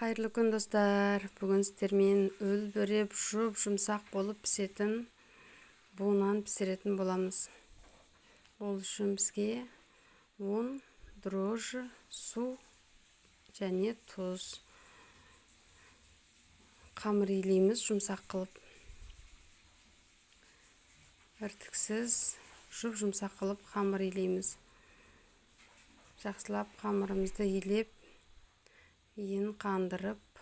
Қайырлы күн достар. Бүгін сіздермен өлбіреп жұмсақ болып пісетін буынан пісіретін боламыз. Ол үшін бізге ұн, дрожжи, су және тұз. Қамыр илейміз жұмсақ қылып. Іртіксіз жұмсақ қылып қамыр илейміз. Жақсылап қамырымызды илеп, иін қандырып,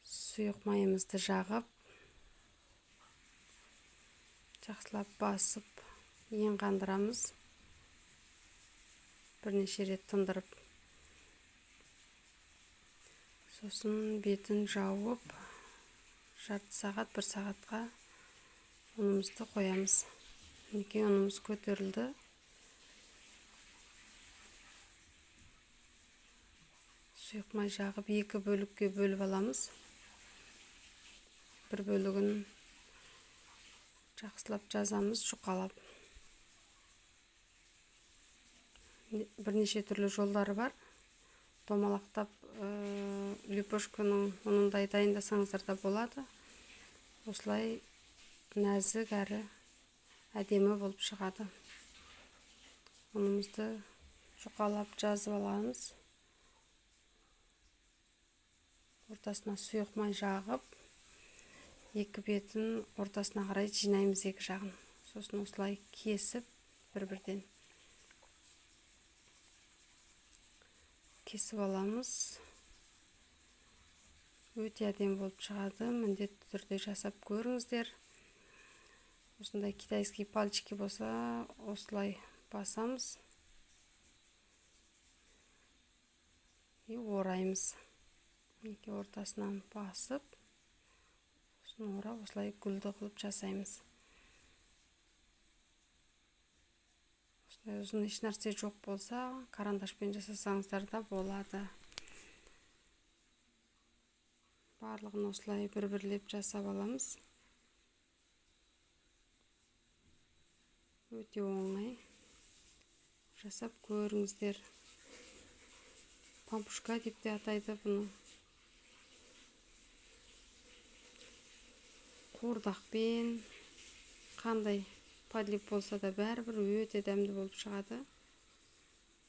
сұйық майымызды жағып, жақсылап басып, иін қандырамыз. Бірнеше рет тындырып. Сосын бетін жауып, жарты сағат, 1 сағатқа ұнымызды қоямыз. Мінекей ұнымыз көтерілді. Сұйық май жағып 2 бөлікке бөліп аламыз. Бір бөлігін жақсылап жазамыз, жұқалап. Бірнеше түрлі жолдары бар. Домалақтап лепешканың ұнындай дайындасаңыздар да болады. Осылай нәзік әрі әдемі болып шығады. Ұнымызды жұқалап жазып аламыз. Ортасына сұйық май жағып, 2 бетін ортасына қарай жинаймыз 2 жағын. Сосын осылай кесіп, бір-бірден кесіп аламыз. Өте әдемі болып шығады. Міндетті түрде жасап көріңіздер. Осындай китайский пальчики болса, осылай басамыз. И ораймыз. Екі ортасынан басып, сосын орап, осылай гүлді қылып жасаймыз. Осылай ұзын еш нәрсе жоқ болса, карандашпен жасасаңыздар да болады. Барлығын осылай бір-бірлеп жасап аламыз. Өте оңай. Жасап көріңіздер. Пампушка деп те атайды бұны. Қуырдақпен, қандай подлив болса да бәрібір өте дәмді болып шығады.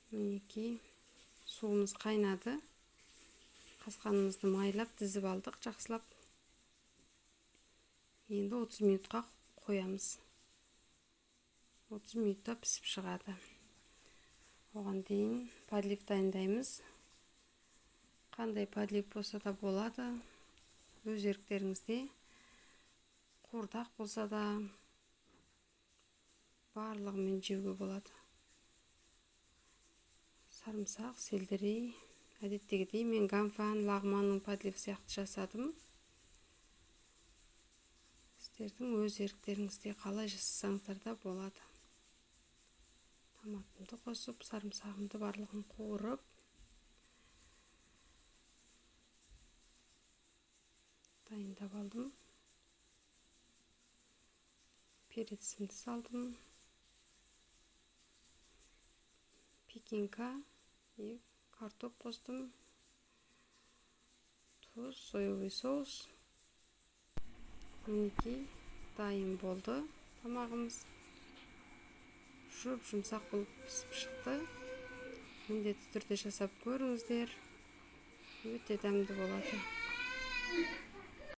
Мінекей, суымыз қайнады. Қасқанымызды майлап, дізіп алдық, жақсылап. Енді 30 минутқа қоямыз. 30 минутта пісіп шығады. Оған дейін подлив дайындаймыз. Қандай подлив болса да болады. Өз еріктеріңізде. Қуырдақ болса да барлығымен жеуге болады. Сарымсақ, сельдерей, әдеттегідей мен ганфан, лағманның подлив сияқты жасадым. Сіздердің өз еріктеріңізде қалай жасасаңыздар да болады. Томатымды қосып, сарымсағымды барлығын қуырып, дайындап алдым. Перецімді салдым. Пекинка и картоп қостым. Тұз, соевый соус. Мінекей дайын болды тамағымыз. Жұмсақ болып пісіп шықты. Міндетті түрде жасап көріңіздер. Өте дәмді болады.